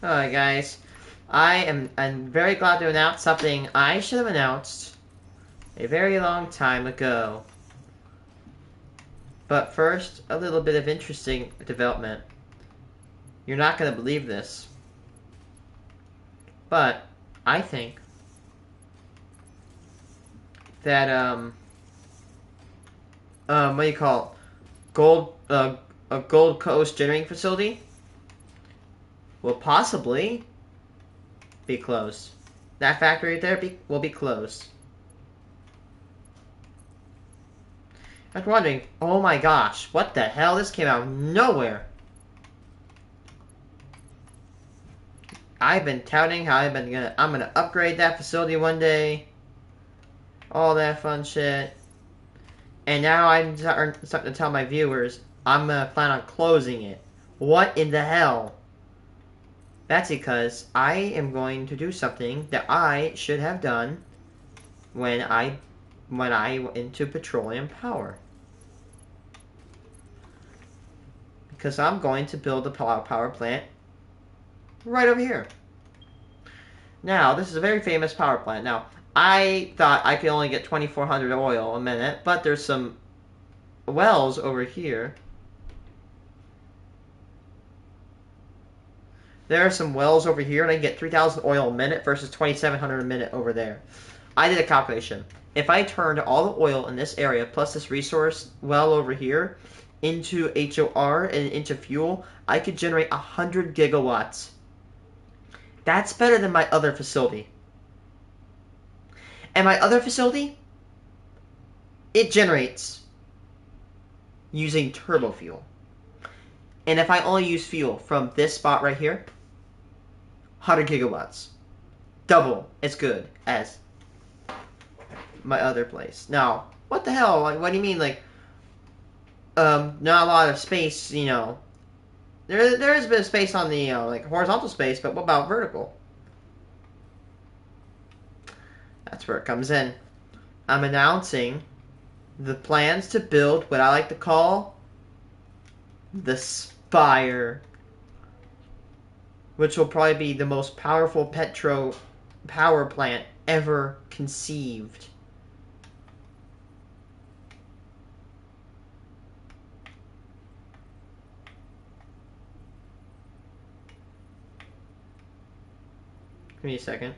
Alright, guys. I'm very glad to announce something I should have announced a very long time ago. But first, a little bit of interesting development. You're not going to believe this. But I think that, what do you call it? A Gold Coast generating facility will possibly be closed. That factory right there will be closed. I was wondering, oh my gosh, what the hell? This came out of nowhere. I've been touting how I'm gonna upgrade that facility one day. All that fun shit. And now I'm starting to tell my viewers I'm gonna plan on closing it. What in the hell? That's because I am going to do something that I should have done when I went into petroleum power. Because I'm going to build a power plant right over here. Now, this is a very famous power plant. Now, I thought I could only get 2,400 oil a minute, but there's some wells over here. There are some wells over here, and I can get 3,000 oil a minute versus 2,700 a minute over there. I did a calculation. If I turned all the oil in this area, plus this resource well over here, into HOR and into fuel, I could generate 100 gigawatts. That's better than my other facility. And my other facility, it generates using turbo fuel. And if I only use fuel from this spot right here, 100 gigawatts. Double as good as my other place. Now, what the hell? Like, what do you mean, like, not a lot of space, you know? There is a bit of space on the, like, horizontal space, but what about vertical? That's where it comes in. I'm announcing the plans to build what I like to call the Spire, which will probably be the most powerful petro power plant ever conceived. Give me a second.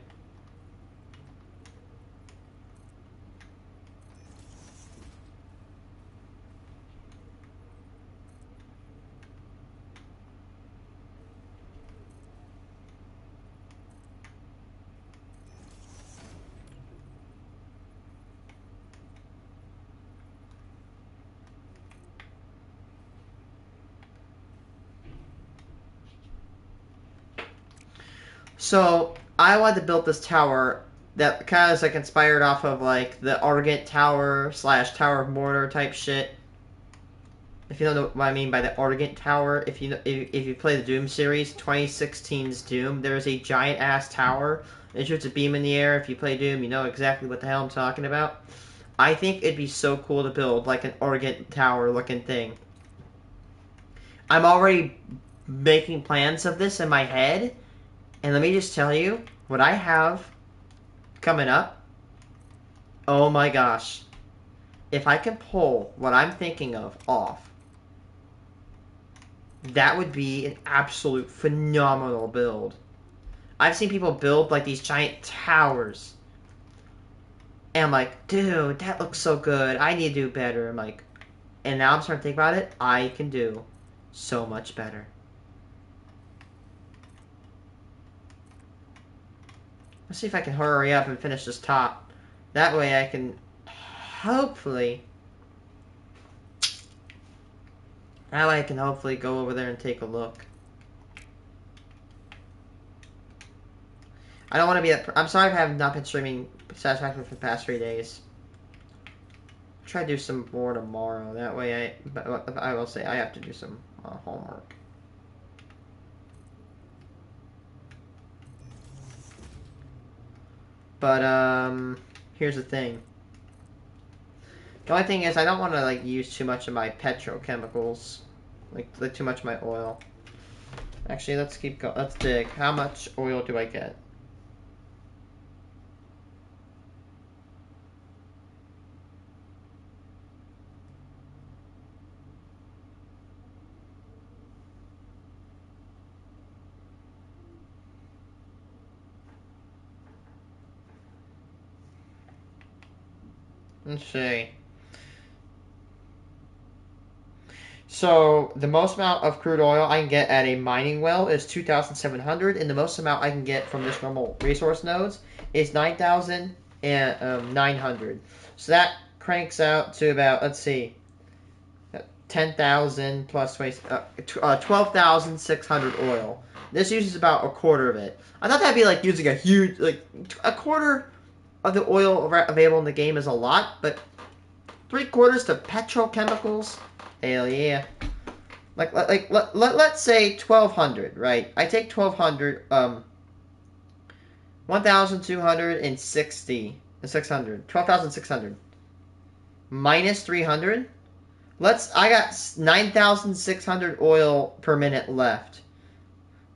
So I wanted to build this tower that kind of is like inspired off of like the Argent Tower / Tower of Mordor type shit. If you don't know what I mean by the Argent Tower, if you play the Doom series, 2016's Doom, there's a giant ass tower. It shoots a beam in the air. If you play Doom, you know exactly what the hell I'm talking about. I think it'd be so cool to build like an Argent Tower looking thing. I'm already making plans of this in my head. And let me just tell you, what I have coming up, oh my gosh. If I can pull what I'm thinking of off, that would be an absolute phenomenal build. I've seen people build like these giant towers. And I'm like, dude, that looks so good. I need to do better. I'm like, and now I'm starting to think about it, I can do so much better. Let's see if I can hurry up and finish this top. That way I can hopefully go over there and take a look. I don't want to be I'm sorry I have not been streaming Satisfactory for the past 3 days. I'll try to do some more tomorrow. That way I will say I have to do some homework. But, here's the thing. The only thing is I don't want to, like, use too much of my petrochemicals. Like too much of my oil. Actually, let's keep going. Let's dig. How much oil do I get? Let's see. So the most amount of crude oil I can get at a mining well is 2,700, and the most amount I can get from this normal resource nodes is 9,900. So that cranks out to about, let's see, 10,000 plus 12,600 oil. This uses about a quarter of it. I thought that'd be like using a huge, like a quarter of the oil available in the game is a lot, but 3/4 to petrochemicals. Hell yeah. Let's say 1,200, right? I take 1,200, 1,260, 600, 12,600 minus 300. I got 9,600 oil per minute left.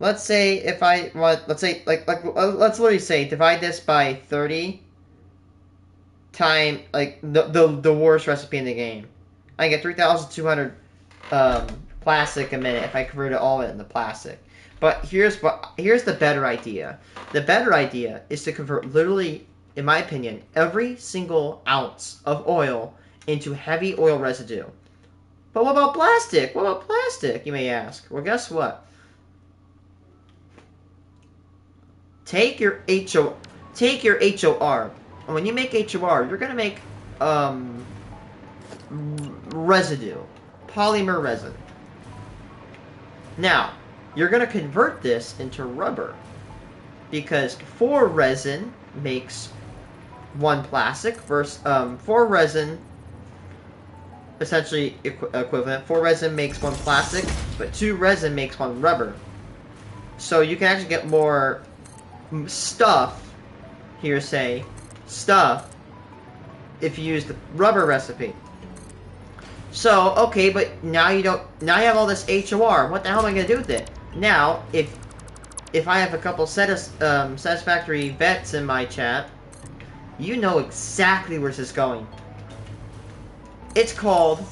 Let's say if I want, let's let's literally say divide this by 30 time, like the worst recipe in the game. I get 3,200 plastic a minute if I convert it all into plastic. But here's the better idea. The better idea is to convert literally, in my opinion, every single ounce of oil into heavy oil residue. But what about plastic? What about plastic, you may ask? Well, guess what? Take your HOR. And when you make HOR, you're gonna make residue, polymer resin. Now, you're gonna convert this into rubber because 4 resin makes 1 plastic versus 4 resin, essentially equivalent. 4 resin makes 1 plastic, but 2 resin makes 1 rubber. So you can actually get more stuff, stuff, if you use the rubber recipe. So, okay, but now you have all this HOR. What the hell am I going to do with it? Now, if I have a couple Satisfactory vets in my chat, you know exactly where this is going. It's called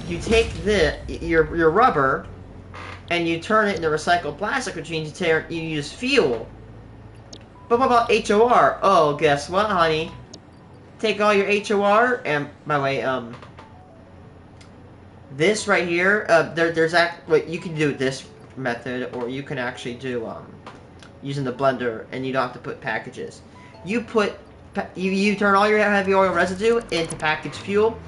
you take your rubber and you turn it into recycled plastic, which means you use fuel. But what about HOR? Oh, guess what, honey? Take all your HOR, and by the way, this right here, you can do this method, or you can actually do using the blender, and you don't have to put packages. You turn all your heavy oil residue into packaged fuel.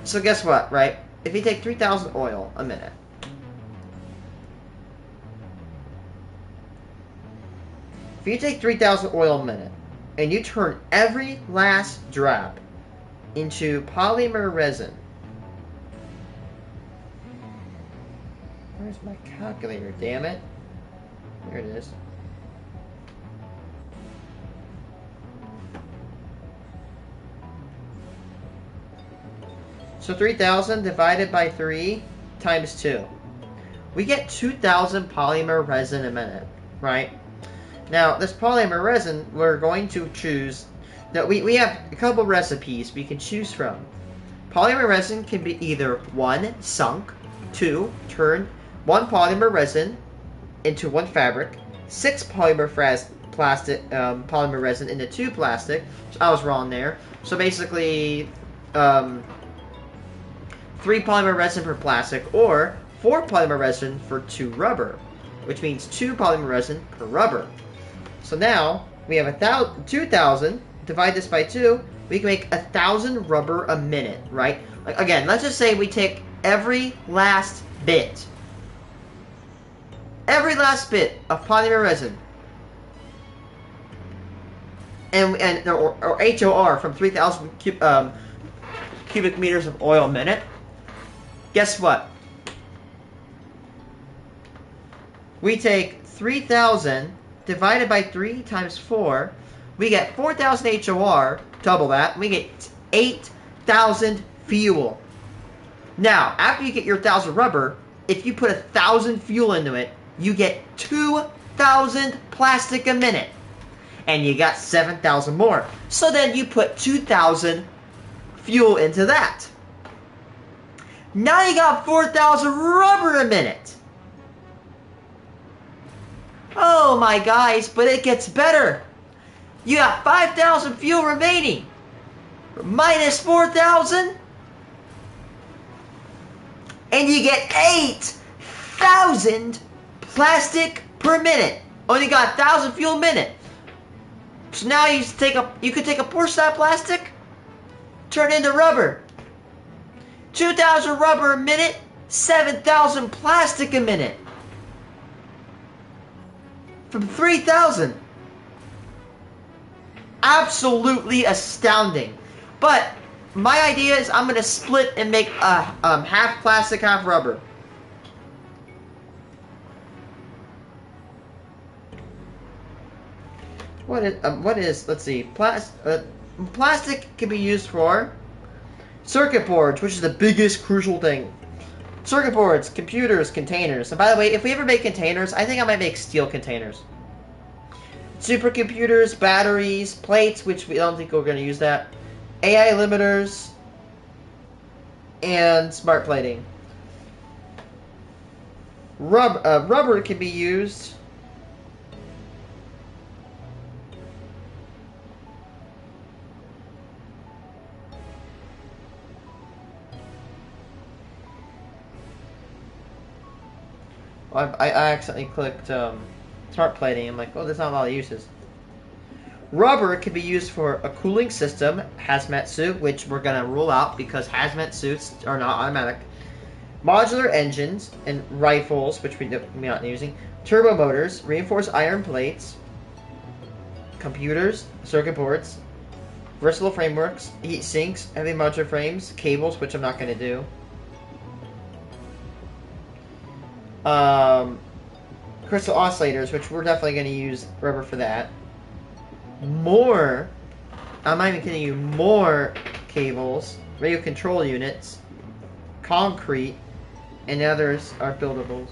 So guess what, right? If you take 3,000 oil a minute, if you take 3,000 oil a minute, and you turn every last drop into polymer resin. Where's my calculator, damn it? There it is. So 3,000 divided by 3 times 2. We get 2,000 polymer resin a minute, right? Now, this polymer resin, we're going to choose... Now, we have a couple recipes we can choose from. Polymer resin can be either 1, sunk, 2, turn 1 polymer resin into 1 fabric, 6 polymer resin into 2 plastic. So I was wrong there. So basically, 3 polymer resin per plastic, or 4 polymer resin for 2 rubber, which means 2 polymer resin per rubber. So now we have 2,000. Divide this by 2. We can make 1,000 rubber a minute, right? Like, again, let's just say we take every last bit of polymer resin, or HOR from 3,000 cubic meters of oil a minute. Guess what? We take 3,000 divided by 3 times 4. We get 4,000 HOR, double that. We get 1,000 fuel. Now, after you get your 1,000 rubber, if you put 1,000 fuel into it, you get 2,000 plastic a minute. And you got 7,000 more. So then you put 2,000 fuel into that. Now you got 4,000 rubber a minute. Oh my guys, but it gets better. You got 5,000 fuel remaining. Minus 4,000. And you get 8,000 plastic per minute. Only got 1,000 fuel a minute. So now you could take a portion of that plastic, turn it into rubber. 2,000 rubber a minute, 7,000 plastic a minute. From 3,000. Absolutely astounding. But my idea is I'm going to split and make half plastic, half rubber. What is, let's see, plastic can be used for circuit boards, which is the biggest crucial thing. Circuit boards, computers, containers. And by the way, if we ever make containers, I think I might make steel containers. Supercomputers, batteries, plates, which we don't think we're going to use that. AI limiters, and smart plating. Rubber can be used. I accidentally clicked smart plating. I'm like, oh, there's not a lot of uses. Rubber can be used for a cooling system, hazmat suit, which we're going to rule out because hazmat suits are not automatic. Modular engines and rifles, which we're not using. Turbo motors, reinforced iron plates, computers, circuit boards, versatile frameworks, heat sinks, heavy modular frames, cables, which I'm not going to do. Crystal oscillators, which we're definitely going to use rubber for that. I'm not even kidding you, more cables, radio control units, concrete, and others are buildables.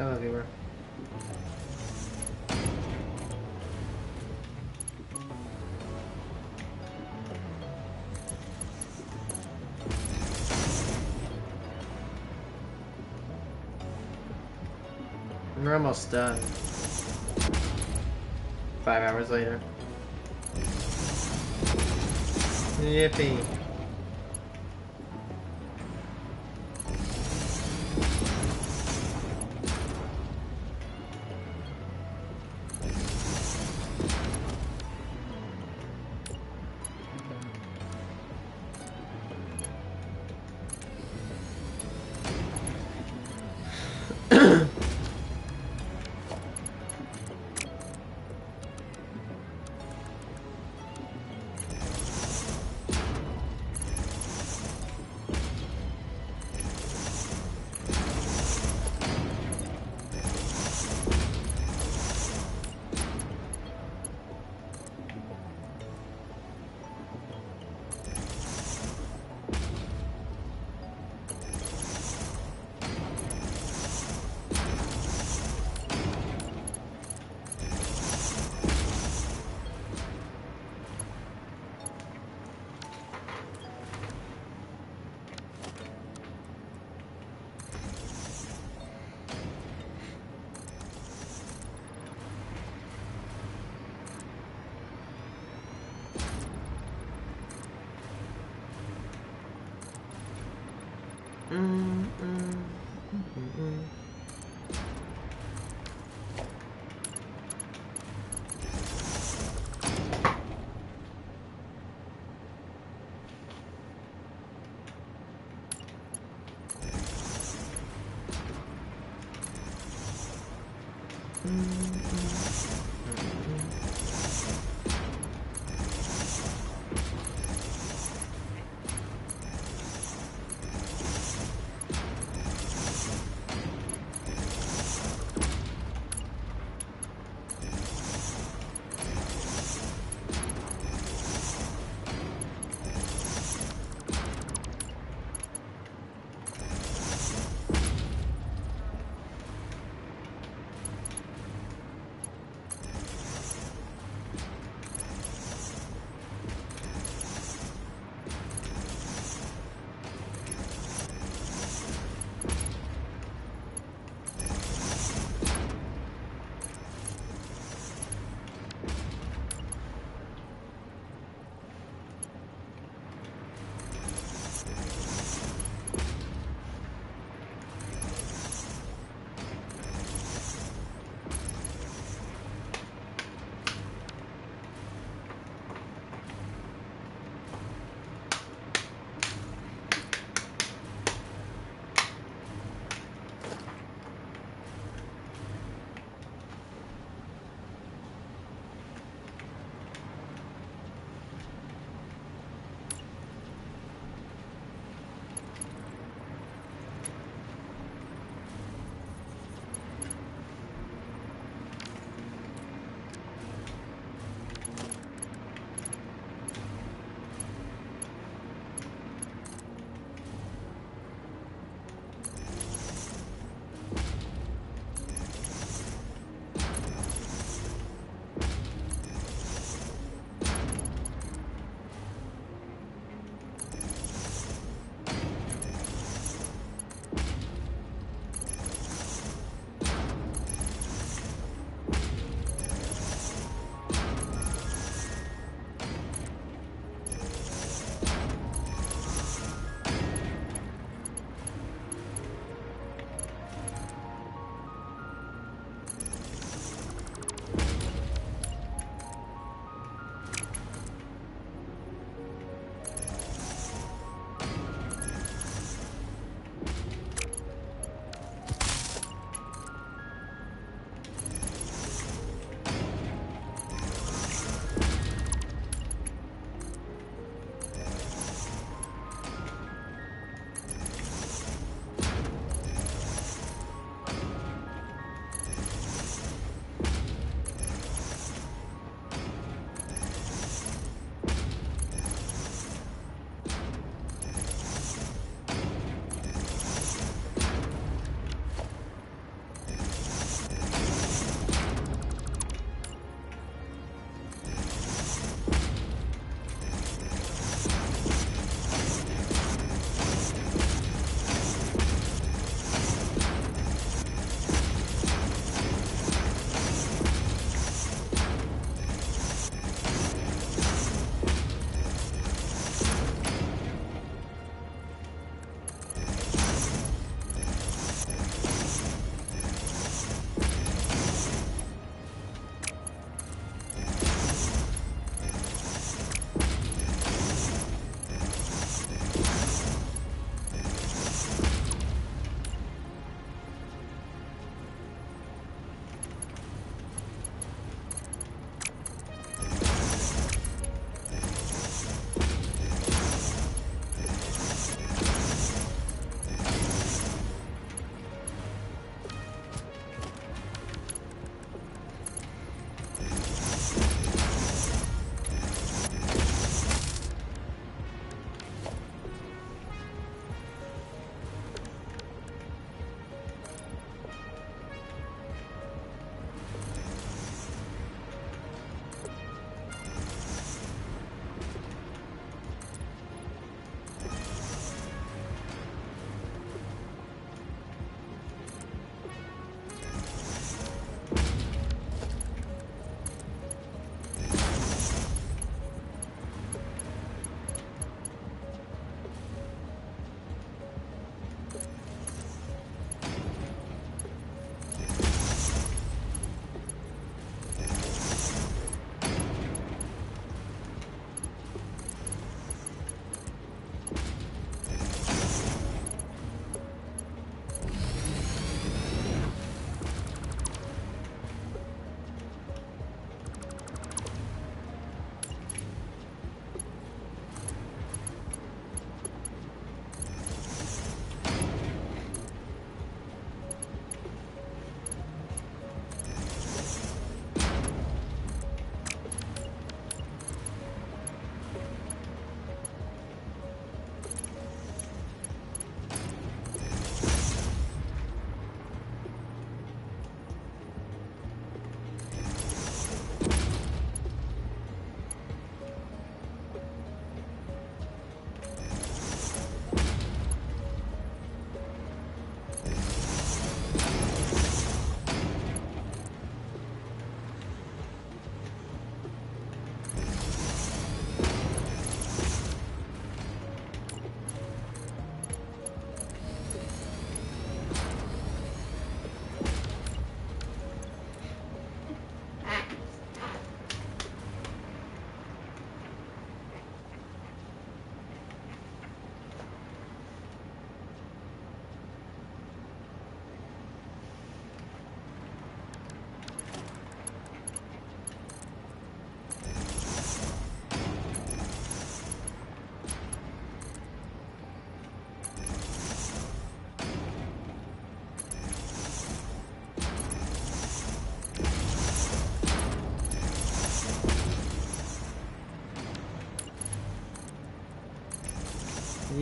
Hello, viewer. We're almost done. 5 hours later. Yippee.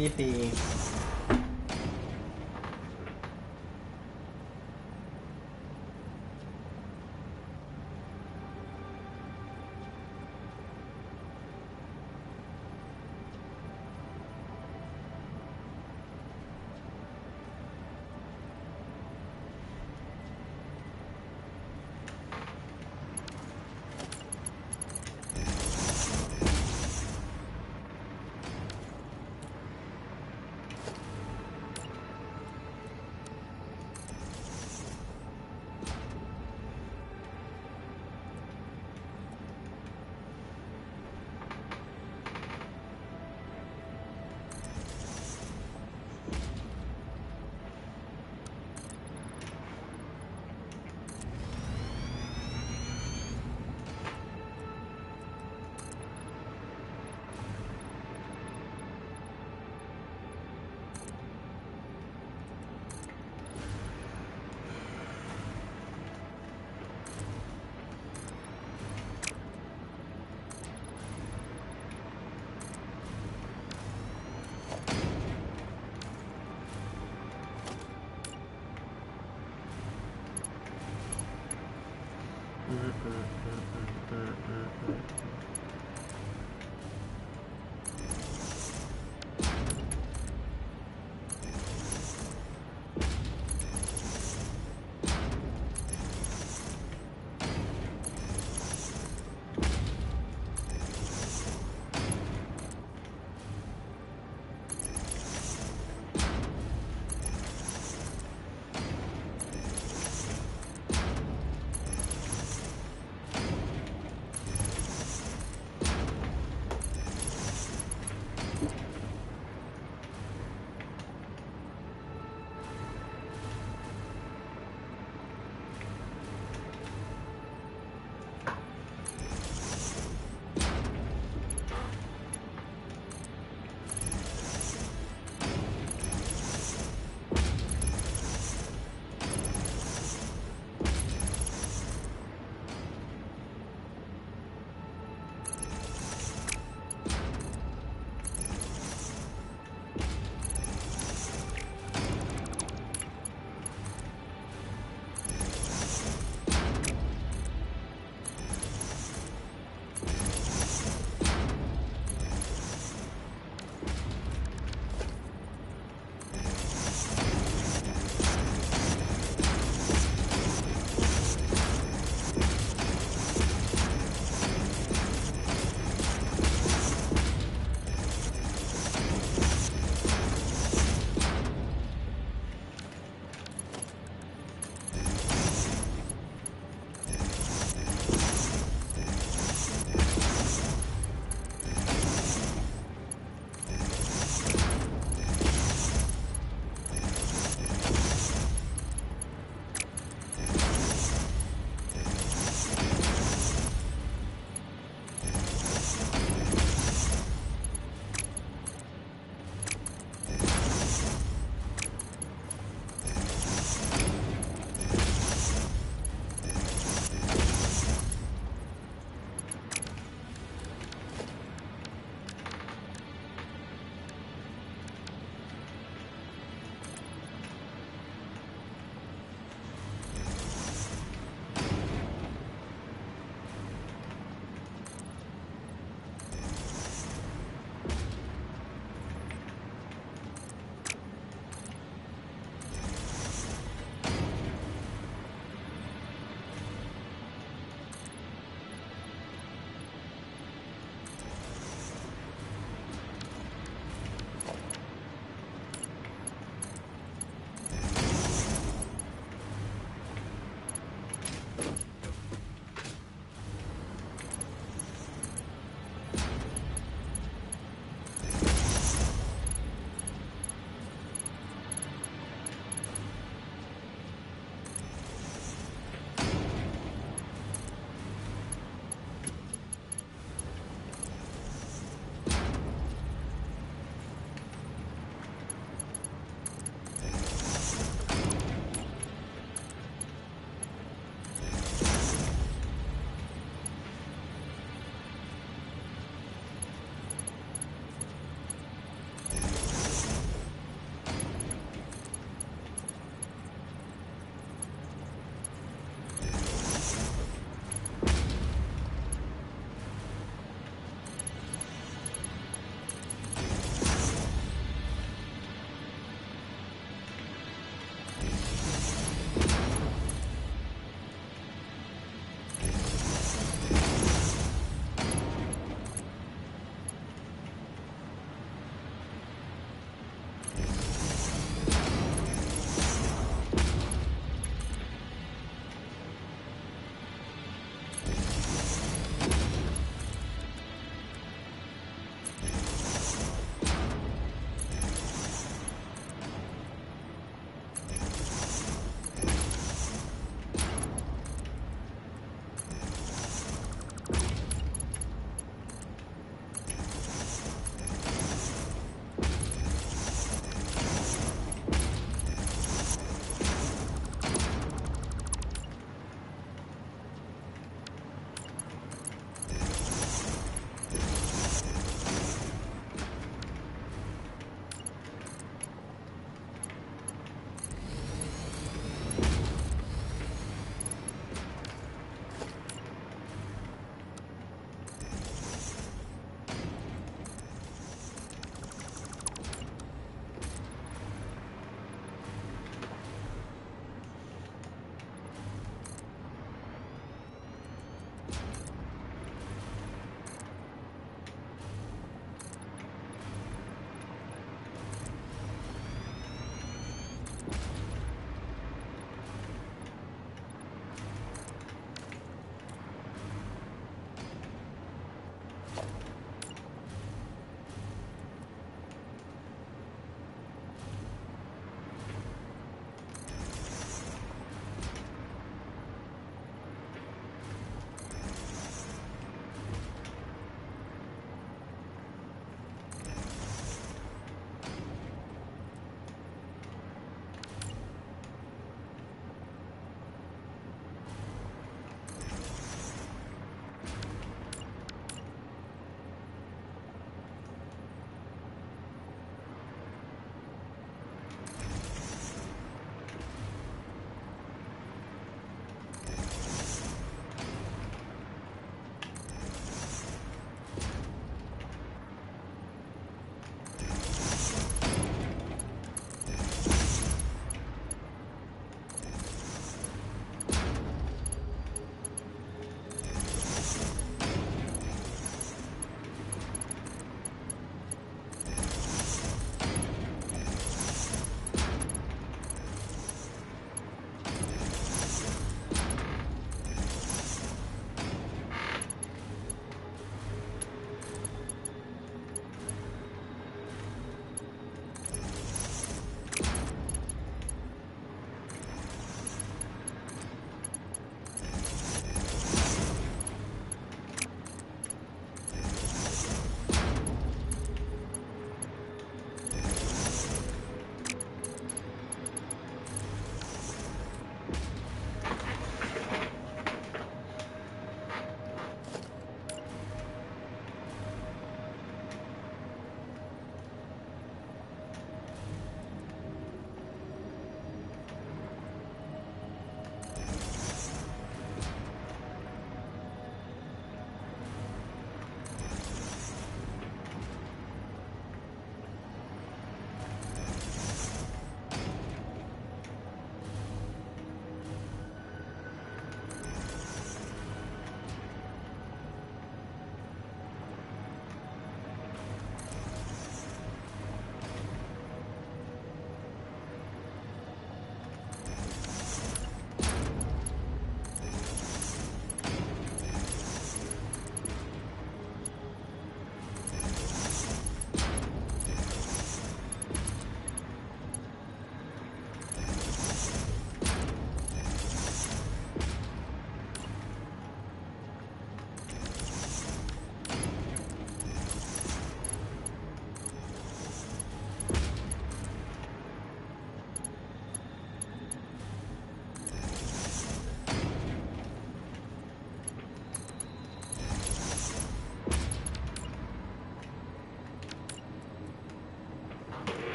Yippee.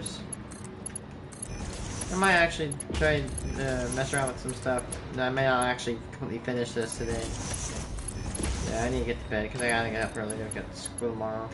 stairs. I might actually try to mess around with some stuff. No, I may not actually completely finish this today. Yeah, I need to get to bed because I gotta get up early to get to school tomorrow.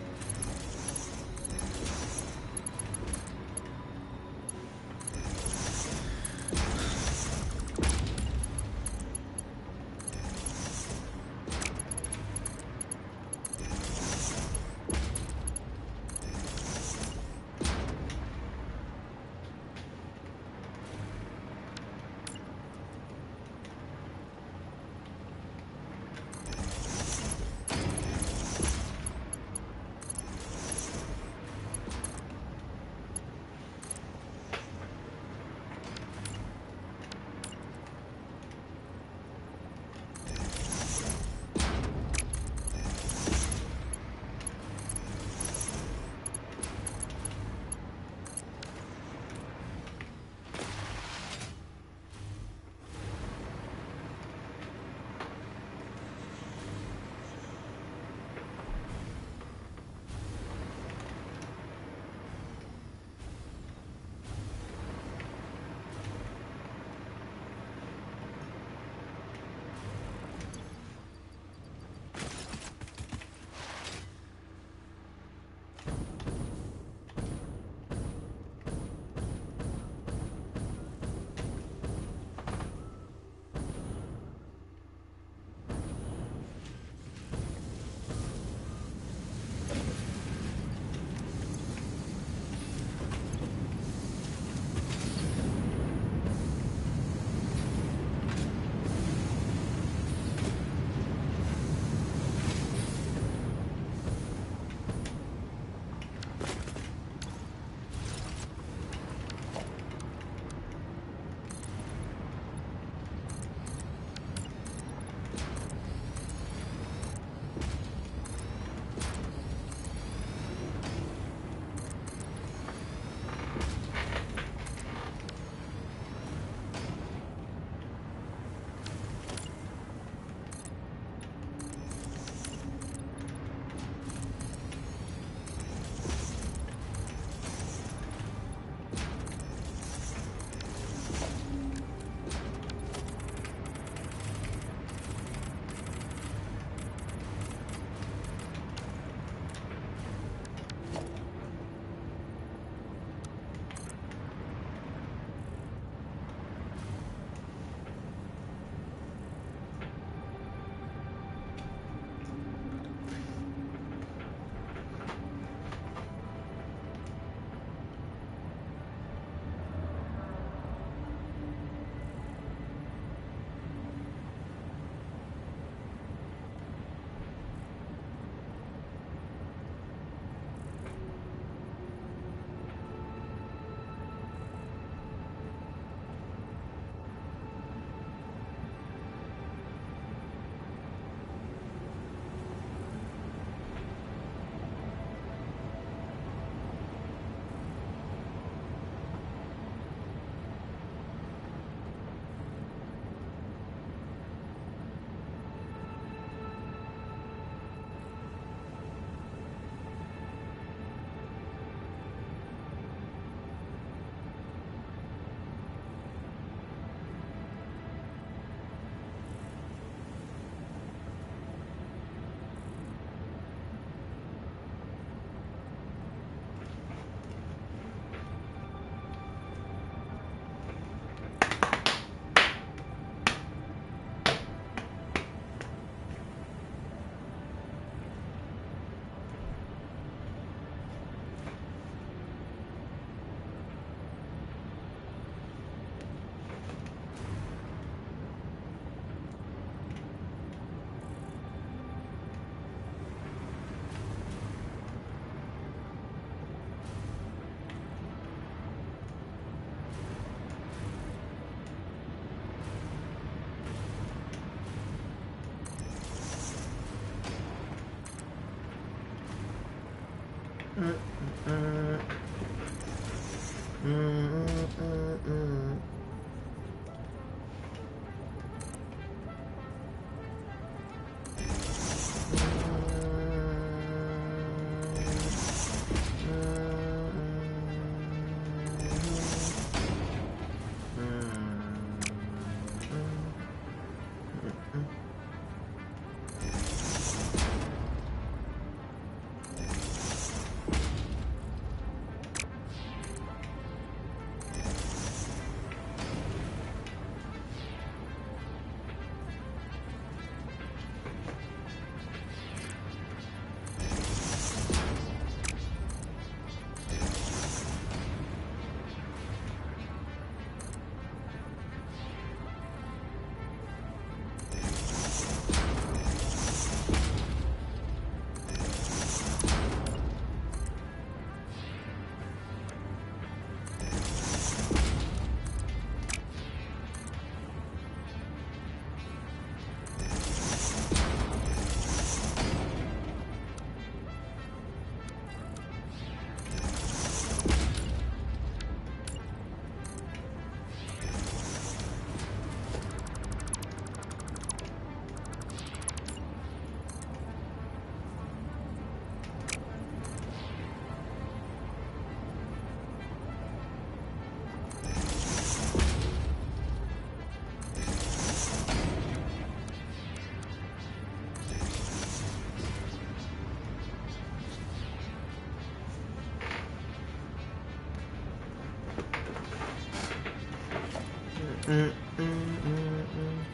Mm, mm, mm, mm.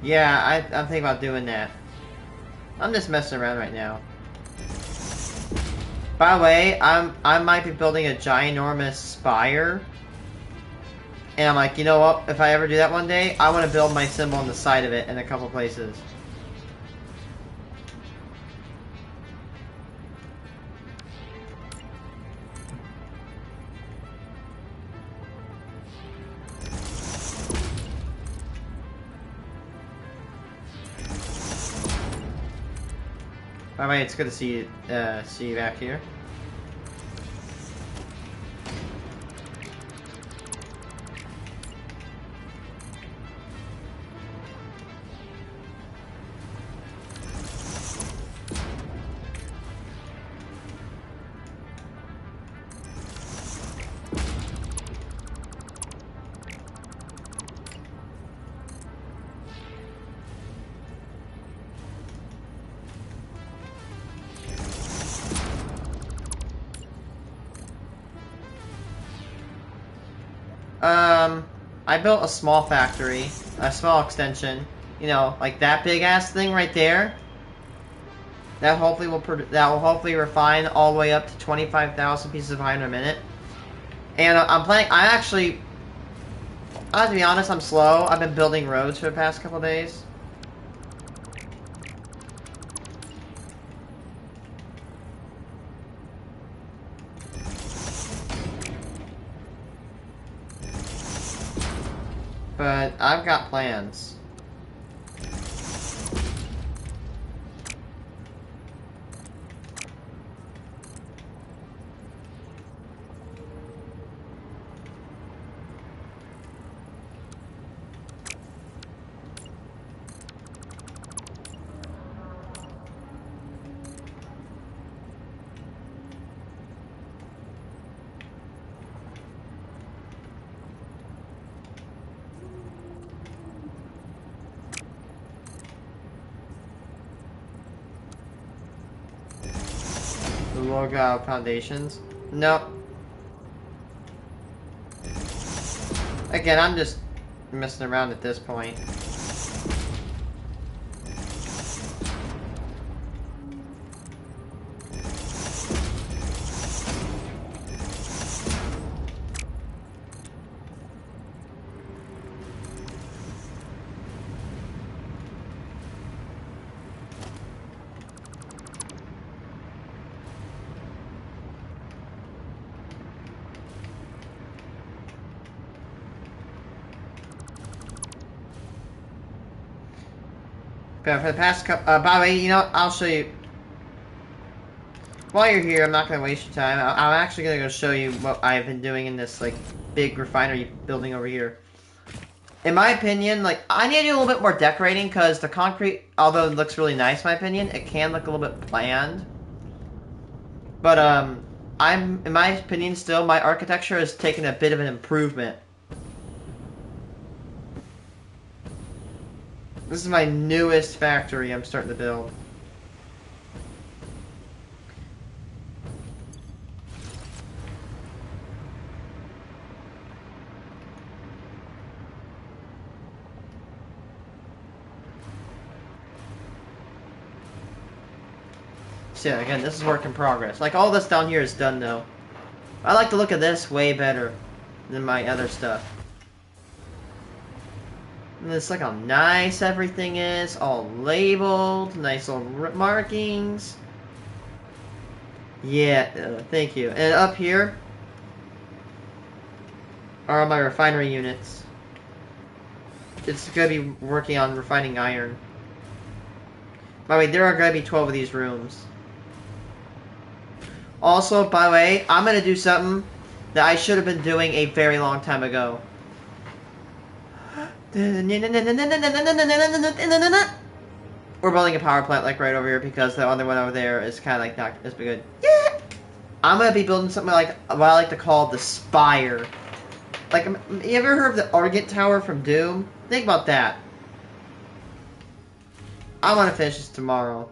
Yeah, I'm thinking about doing that. I'm just messing around right now. By the way, I might be building a ginormous spire. And I'm like, you know what? If I ever do that one day, I want to build my symbol on the side of it in a couple places. By the way, it's good to see you back here. I built a small factory. a small extension, you know, like that big ass thing right there. That hopefully will hopefully refine all the way up to 25,000 pieces of iron a minute. And I'm planning. I actually, I have to be honest, I'm slow. I've been building roads for the past couple days. But I've got plans. The logo foundations. Nope. Again, I'm just messing around at this point. But for the past couple, by the way, you know what? I'll show you. While you're here, I'm not gonna waste your time. I'm actually gonna go show you what I've been doing in this like big refinery building over here. In my opinion, like I need to do a little bit more decorating because the concrete, although it looks really nice, in my opinion, it can look a little bit bland. But in my opinion, still my architecture has taken a bit of an improvement. This is my newest factory I'm starting to build. So yeah, again, this is work in progress. Like all this down here is done though. I like the look of this way better than my other stuff. And it's like how nice everything is, all labeled, nice little markings. Yeah, thank you. And up here are all my refinery units. It's gonna be working on refining iron. By the way, there are gonna be 12 of these rooms. Also, by the way, I'm gonna do something that I should have been doing a very long time ago. We're building a power plant like right over here because the other one over there is kind of like not as good. Yeah. I'm gonna be building something like what I like to call the Spire. Like, you ever heard of the Argent Tower from Doom? Think about that. I want to finish this tomorrow.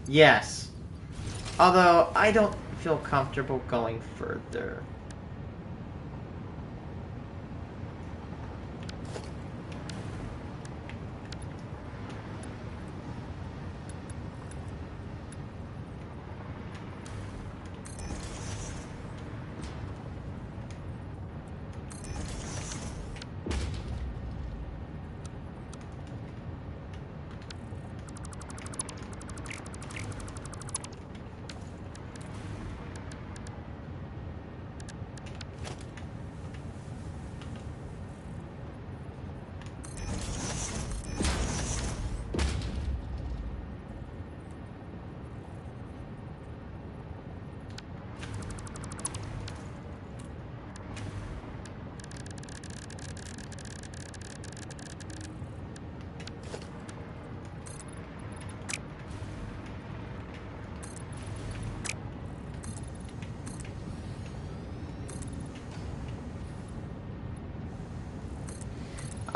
Yes. Although, I don't feel comfortable going further.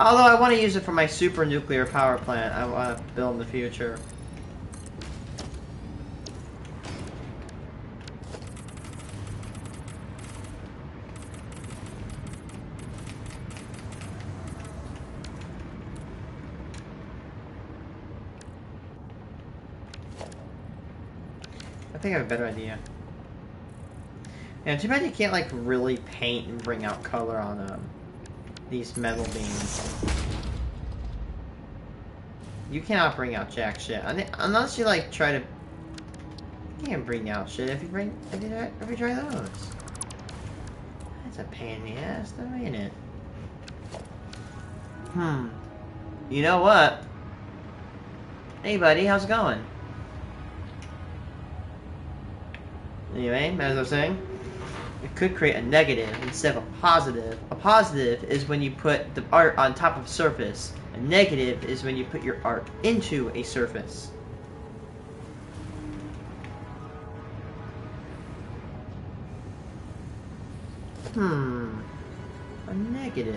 Although I want to use it for my super nuclear power plant I want to build in the future. I think I have a better idea. Yeah, too bad you can't like really paint and bring out color on these metal beams. You cannot bring out jack shit unless you like try to. You can't bring out shit if you try those. That's a pain in the ass, though, ain't it? You know what? Hey, buddy, how's it going? Anyway, as I was saying, it could create a negative instead of a positive. A positive is when you put the art on top of a surface. A negative is when you put your art into a surface. A negative,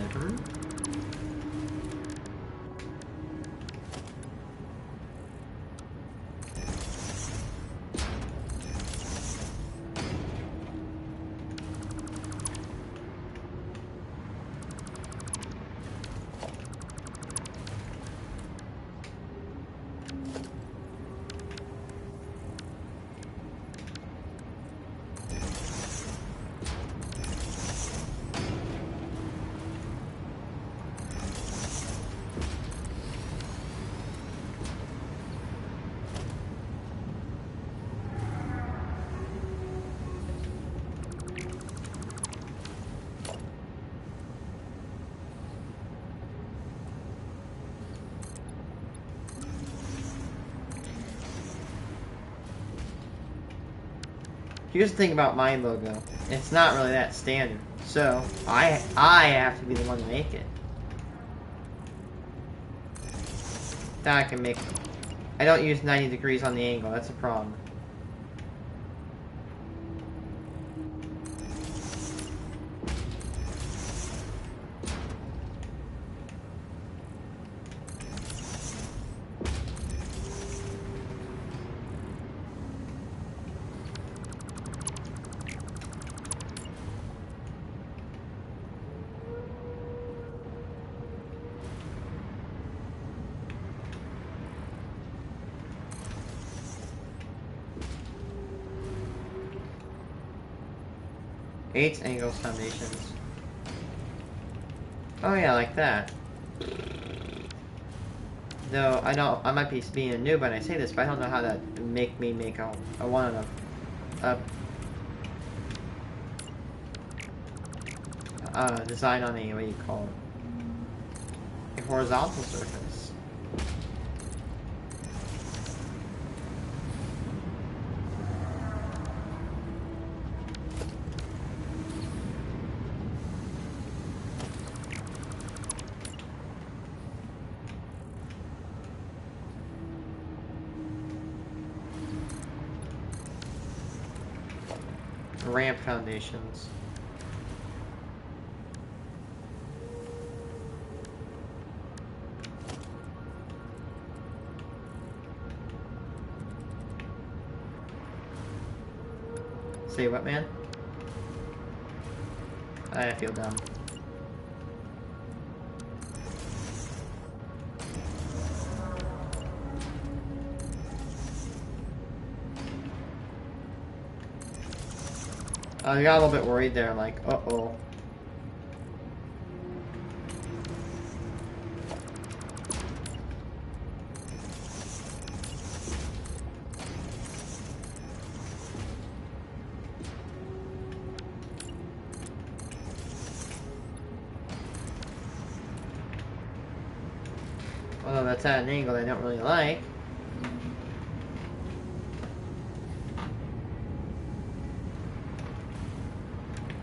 Here's the thing about my logo. It's not really that standard. So, I have to be the one to make it. Then I can make... I don't use 90 degrees on the angle. That's a problem. Eight angles foundations. Oh yeah, like that. Though I might be being a noob when I say this, but I don't know how that would make me make a one design on a, what do you call it? A horizontal surface. Ramp foundations. Say what, man? I feel dumb. I got a little bit worried there, like, uh-oh. Although that's at an angle I don't really like.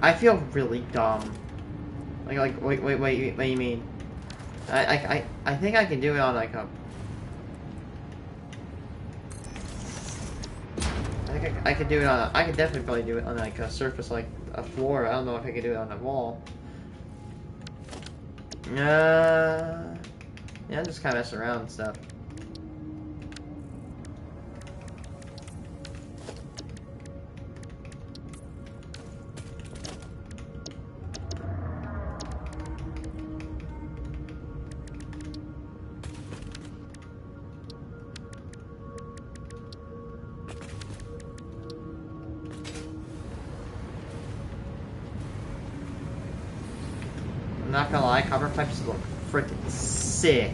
I feel really dumb. Like, wait, what do you mean? I think I can do it on like a... I think I could do it on a... I could definitely probably do it on like a surface like a floor. I don't know if I could do it on a wall. Yeah, just kind of messing around and stuff. I'm not gonna lie, copper pipes look freaking sick.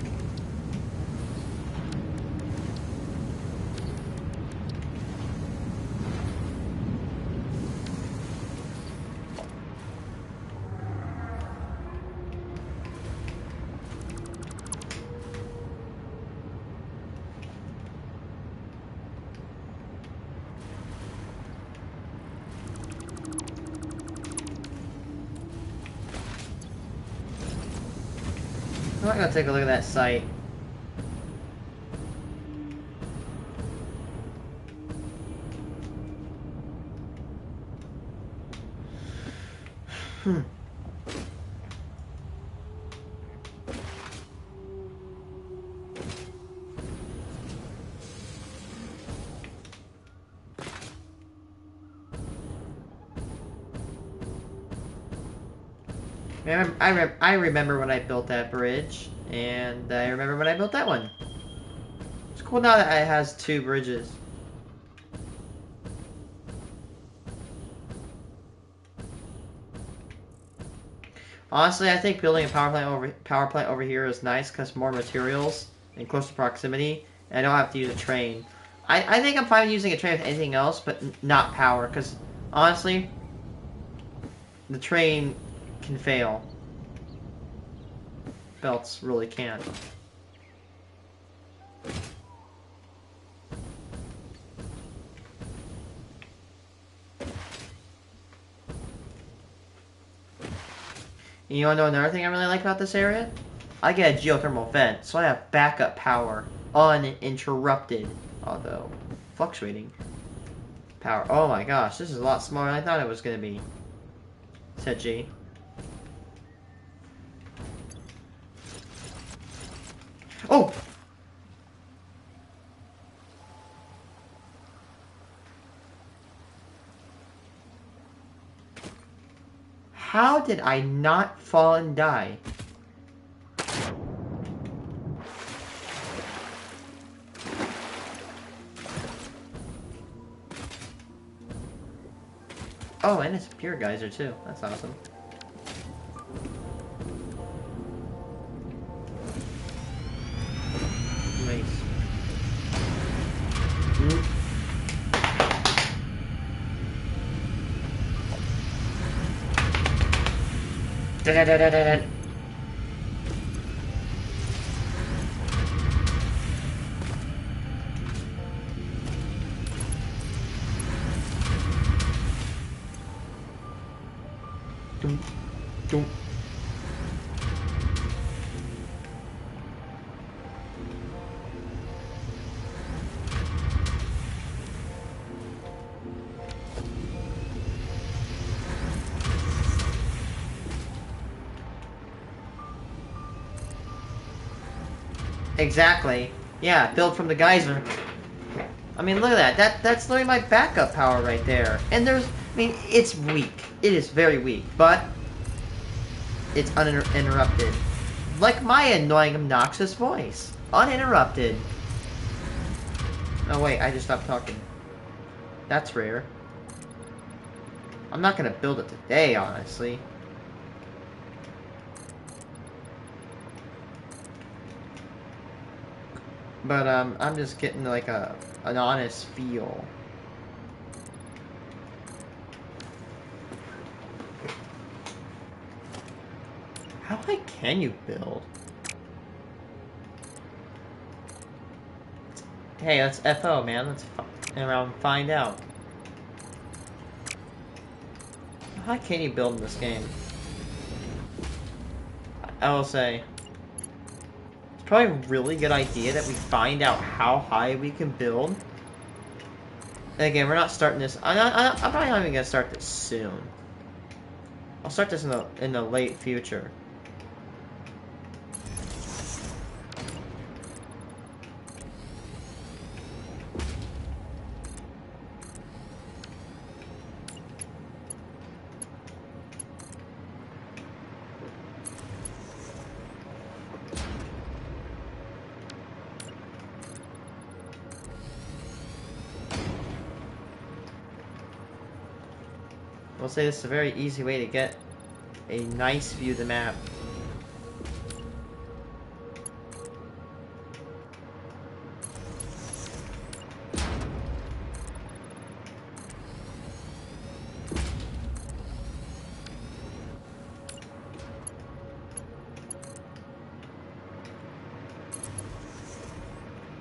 I'm gonna take a look at that site. I remember when I built that bridge, and I remember when I built that one. It's cool now that it has two bridges. Honestly, I think building a power plant over here is nice because more materials in closer proximity, and I don't have to use a train. I think I'm fine using a train with anything else, but not power, because honestly, the train can fail. Belts really can't. You wanna know another thing I really like about this area? I get a geothermal vent, so I have backup power, uninterrupted, although fluctuating power. Oh my gosh, this is a lot smaller than I thought it was gonna be, said G. Oh! How did I not fall and die? Oh, and it's pure geyser too. That's awesome. Nice. Da-da-da-da-da-da. Dum, dum. Exactly. Yeah, build from the geyser. I mean, look at that. That's literally my backup power right there. And there's, I mean, it's weak. It is very weak, but it's uninterrupted. Like my annoying, obnoxious voice. Uninterrupted. Oh wait, I just stopped talking. That's rare. I'm not gonna build it today, honestly. But I'm just getting like an honest feel. How high can you build? Hey, that's FO, man. Let's find out. How high can you build in this game? I will say, it's probably a really good idea that we find out how high we can build. And again, we're not starting this. I'm probably not even gonna start this soon. I'll start this in the late future. We'll say this is a very easy way to get a nice view of the map.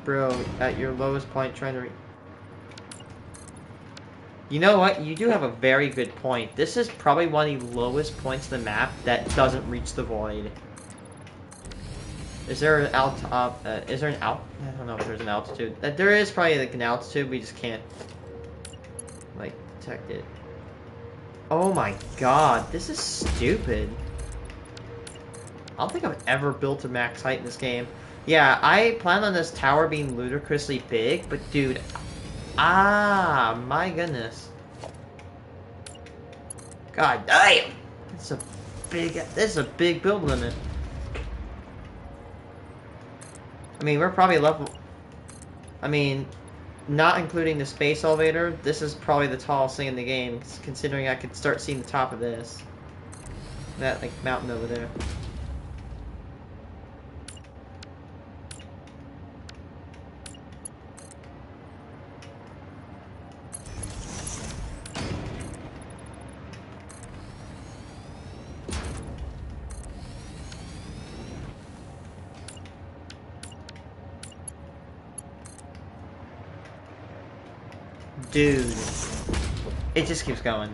Bro, at your lowest point trying to You know what? You do have a very good point. This is probably one of the lowest points of the map that doesn't reach the void. Is there an is there an I don't know if there's an altitude. There is probably like an altitude, we just can't like detect it. Oh my god, this is stupid. I don't think I've ever built a max height in this game. Yeah, I plan on this tower being ludicrously big, but dude, my goodness. God damn! This is a big build limit. I mean, we're probably level... I mean, not including the space elevator, this is probably the tallest thing in the game, considering I could start seeing the top of this. That, like, mountain over there. Dude. It just keeps going.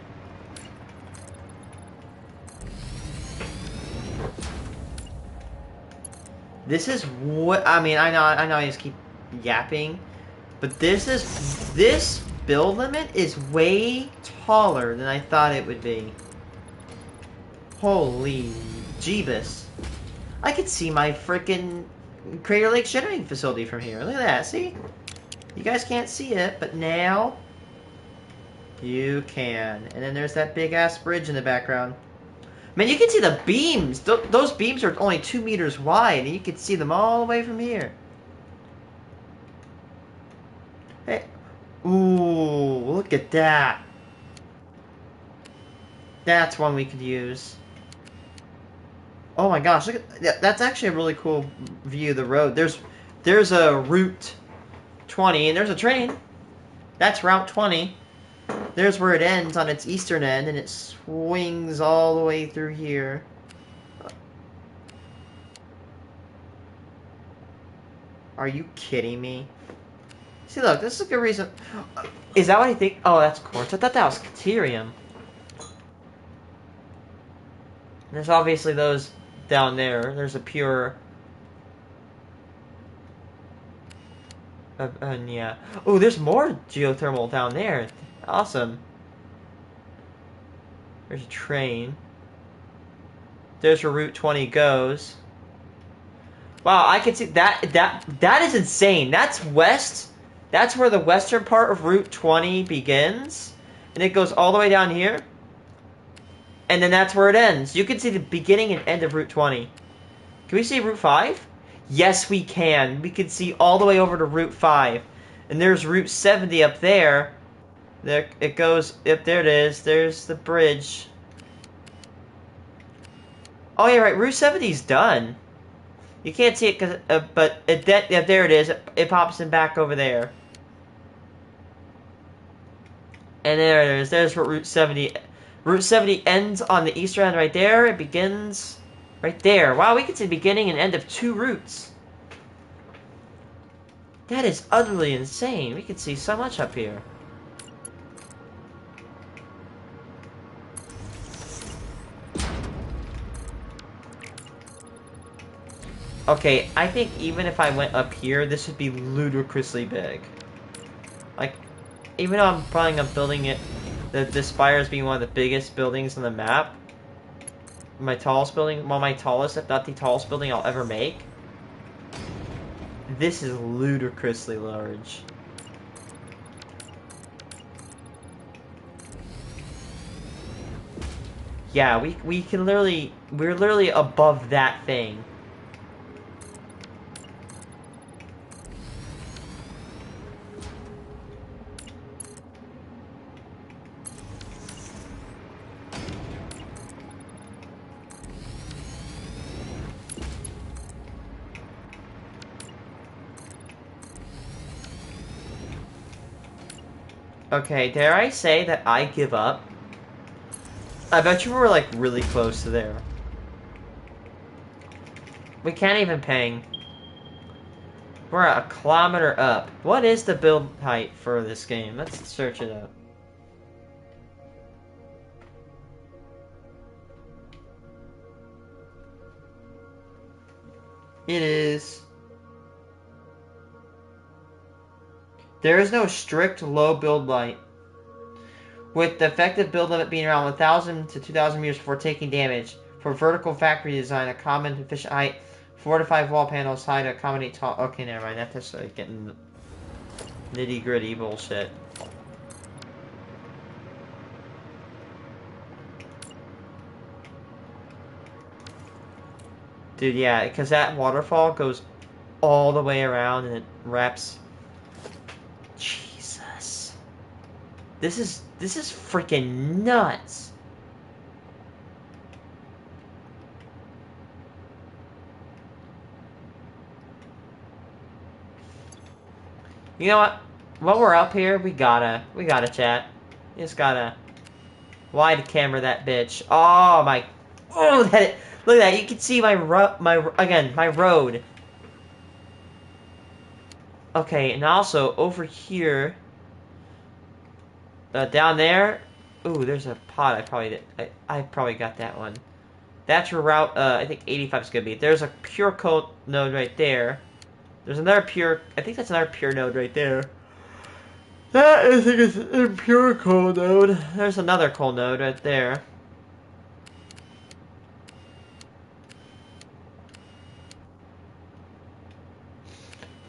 This is what I mean, I know I just keep yapping, but this build limit is way taller than I thought it would be. Holy Jeebus. I could see my freaking Crater Lake shipping facility from here. Look at that, see? You guys can't see it, but now you can. And then there's that big-ass bridge in the background. Man, you can see the beams! Those beams are only 2 meters wide, and you can see them all the way from here. Hey. Ooh, look at that. That's one we could use. Oh my gosh, look at that's actually a really cool view of the road. There's a Route 20, and there's a train. That's Route 20. There's where it ends on its eastern end, and it swings all the way through here. Are you kidding me? See, look, this is a good reason. Is that what I think? Oh, that's quartz. I thought that was Caterium. There's obviously those down there. There's a pure... yeah. Oh, there's more geothermal down there. Awesome. There's a train. There's where Route 20 goes. Wow, I can see that is insane. That's west. That's where the western part of Route 20 begins, and it goes all the way down here. And then that's where it ends. You can see the beginning and end of Route 20. Can we see Route 5? Yes, we can. We can see all the way over to Route 5. And there's Route 70 up there. There it goes. Yep, there it is. There's the bridge. Oh, yeah, right. Route 70's done. You can't see it, but yeah, there it is. It pops in back over there. And there it is. There's where Route 70... Route 70 ends on the eastern end right there. It begins right there. Wow, we can see the beginning and end of 2 routes. That is utterly insane. We can see so much up here. Okay, I think even if I went up here, this would be ludicrously big. Like, even though I'm planning on building it, the spires being one of the biggest buildings on the map, my tallest building, well, my tallest, if not the tallest building I'll ever make, this is ludicrously large. Yeah, we can literally, we're literally above that thing. Okay, dare I say that I give up? I bet you we're like really close to there. We can't even ping. We're a kilometer up. What is the build height for this game? Let's search it up. It is... There is no strict low build height, with the effective build limit being around 1,000 to 2,000 meters before taking damage. For vertical factory design, a common efficient height, 4 to 5 wall panels high to accommodate tall... Okay, never mind. That's like getting nitty-gritty bullshit. Dude, yeah, because that waterfall goes all the way around and it wraps... Jesus. This is freaking nuts. You know what? While we're up here, we gotta chat. You just gotta wide camera that bitch. Oh my, oh that, look at that. You can see my road. Okay, and also over here, down there. Ooh, there's a pod. I probably got that one. That's your route. I think 85 is gonna be. There's a pure code node right there. There's another pure... I think that's another pure node right there. That I think is a pure coal node. There's another coal node right there.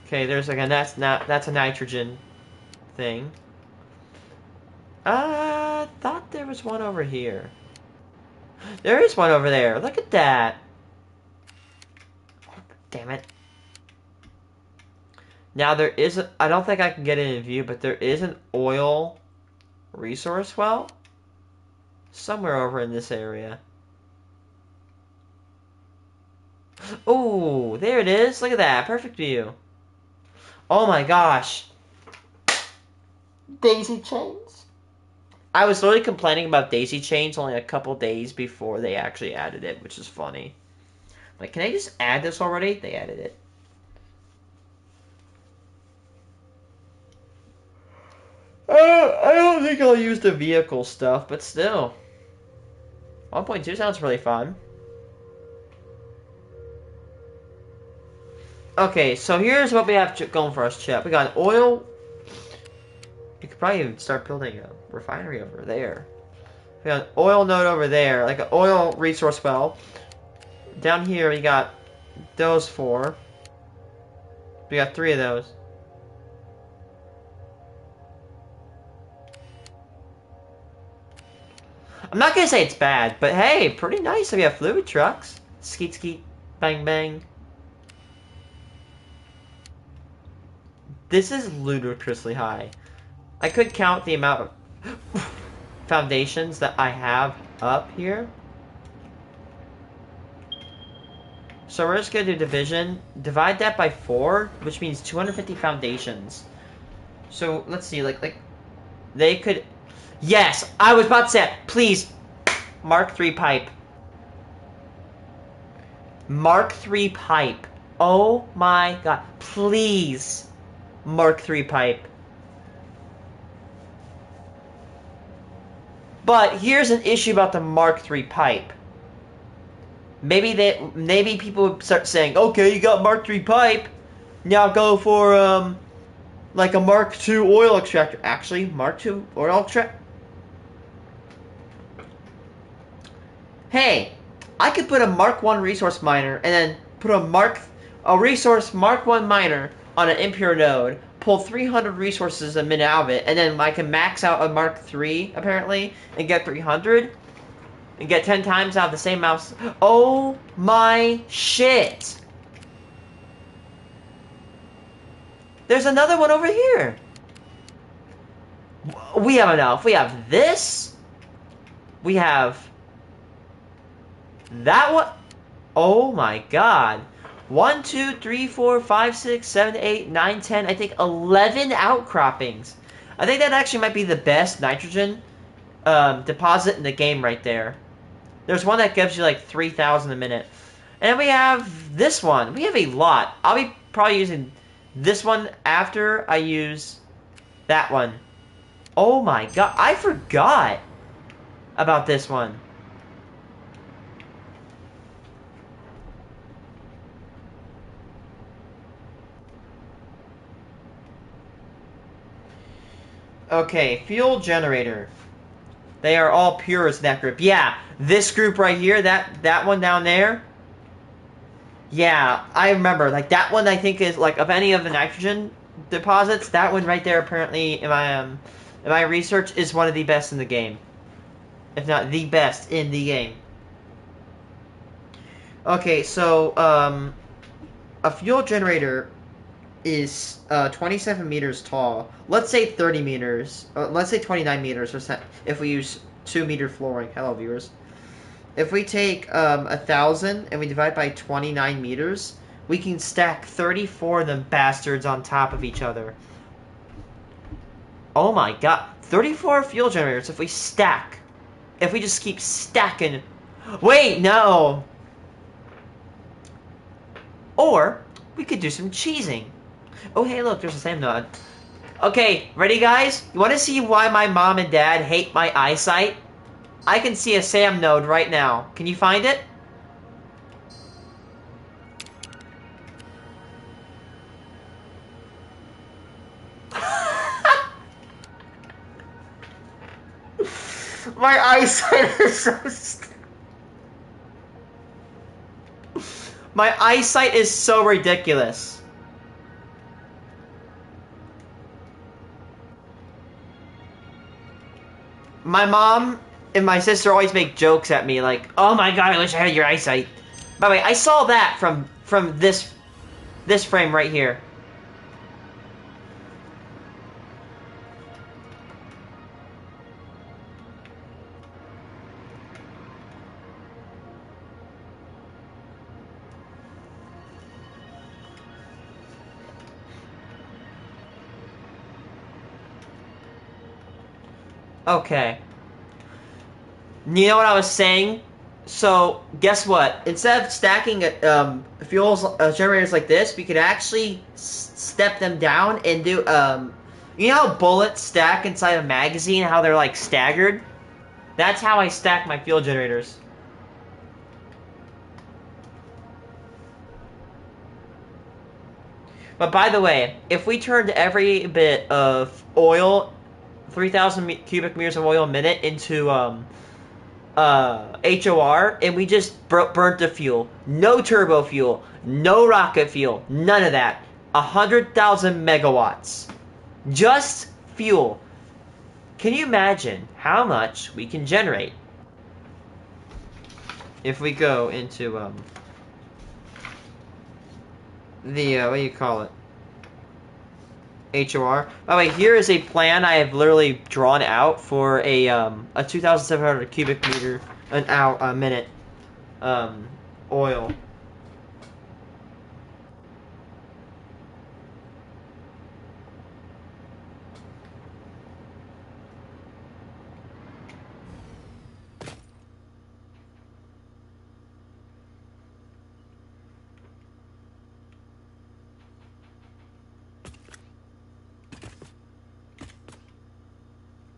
Okay, there's again. That's a nitrogen thing. I thought there was one over here. There is one over there. Look at that. Damn it. Now there is I don't think I can get it in view, but there is an oil resource well somewhere over in this area. Oh, there it is. Look at that. Perfect view. Oh my gosh. Daisy chains. I was literally complaining about daisy chains only a couple days before they actually added it, which is funny. Like, can I just add this already? They added it. I don't think I'll use the vehicle stuff, but still. 1.2 sounds really fun. Okay, so here's what we have going for us, Chip. We got oil. You could probably even start building a refinery over there. We got an oil node over there, like an oil resource well. Down here, we got those 4. We got 3 of those. I'm not gonna say it's bad, but hey, pretty nice. We have fluid trucks. Skeet skeet, bang bang. This is ludicrously high. I could count the amount of foundations that I have up here. So we're just gonna do division. Divide that by 4, which means 250 foundations. So let's see, like they could. Yes, I was about to say, please, Mark III pipe. Mark III pipe. Oh my god, please, Mark III pipe. But here's an issue about the Mark III pipe. Maybe people would start saying, okay, you got Mark III pipe, now go for like a Mark II oil extractor. Actually, Mark II oil extractor. Hey, I could put a Mark I resource miner and then put a resource Mark I miner on an impure node, pull 300 resources a minute out of it, and then I can max out a Mark III apparently and get 300 and get 10 times out of the same mouse. Oh my shit! There's another one over here. We have enough. We have this. We have that one. Oh my god. 1, 2, 3, 4, 5, 6, 7, 8, 9, 10. I think 11 outcroppings. I think that actually might be the best nitrogen deposit in the game right there. There's one that gives you like 3,000 a minute. And then we have this one. We have a lot. I'll be probably using this one after I use that one. Oh my god, I forgot about this one. Okay, fuel generator. They are all pures in that group. Yeah, this group right here, that one down there. Yeah, I remember. Like that one, I think is like of any of the nitrogen deposits. That one right there, apparently, in my research, is one of the best in the game, if not the best in the game. Okay, so a fuel generator is 27 meters tall. Let's say 30 meters. Let's say 29 meters if we use 2-meter flooring. Hello, viewers. If we take 1,000 and we divide by 29 meters, we can stack 34 of them bastards on top of each other. Oh my god. 34 fuel generators if we stack. If we just keep stacking. Wait, no! Or, we could do some cheesing. Oh, hey, look, there's a Sam nod. Okay, ready, guys? You want to see why my mom and dad hate my eyesight? I can see a Sam node right now. Can you find it? My eyesight is so... My eyesight is so ridiculous. My mom and my sister always make jokes at me like, "Oh my god, I wish I had your eyesight." By the way, I saw that from this frame right here. Okay. You know what I was saying? So, guess what? Instead of stacking fuels generators like this, we could actually step them down and do you know how bullets stack inside a magazine, how they're like staggered? That's how I stack my fuel generators. But by the way, if we turned every bit of oil, 3,000 cubic meters of oil a minute into HOR, and we just burnt the fuel. No turbo fuel, no rocket fuel, none of that. 100,000 megawatts. Just fuel. Can you imagine how much we can generate? If we go into, what do you call it? HOR. By the way, here is a plan I have literally drawn out for a 2,700 cubic meter an hour a minute oil.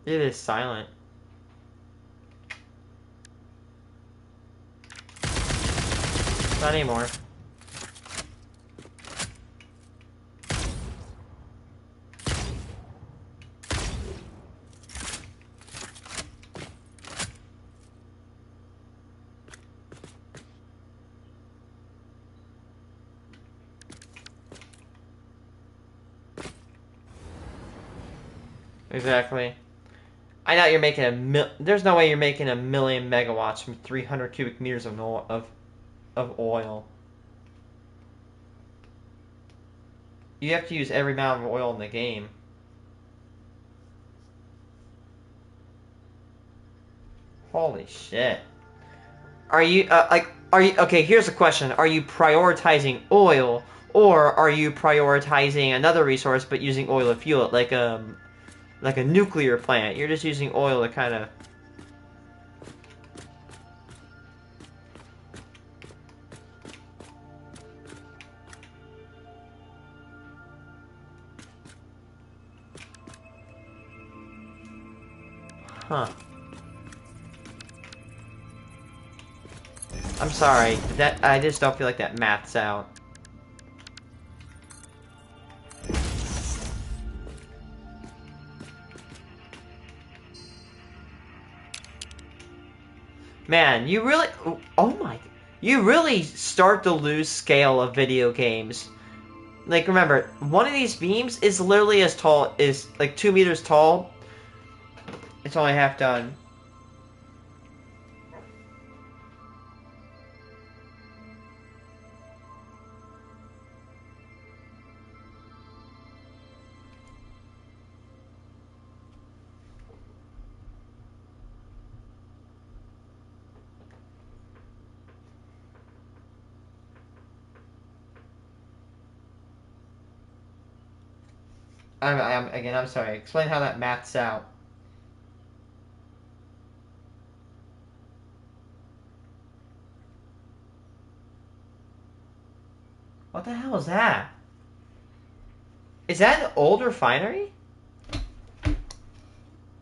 It is silent. Not anymore. Exactly. I doubt you're making there's no way you're making 1,000,000 megawatts from 300 cubic meters of oil. You have to use every amount of oil in the game. Holy shit. Are you okay, here's a question. Are you prioritizing oil, or are you prioritizing another resource but using oil to fuel it, like like a nuclear plant. You're just using oil to kind of... Huh. I'm sorry. I just don't feel like that maths out. Man, you really... Oh my... You really start to lose scale of video games. Like, remember, one of these beams is literally as tall... is like 2 meters tall. It's only half done. I'm sorry. Explain how that maths out. What the hell is that? Is that an old refinery?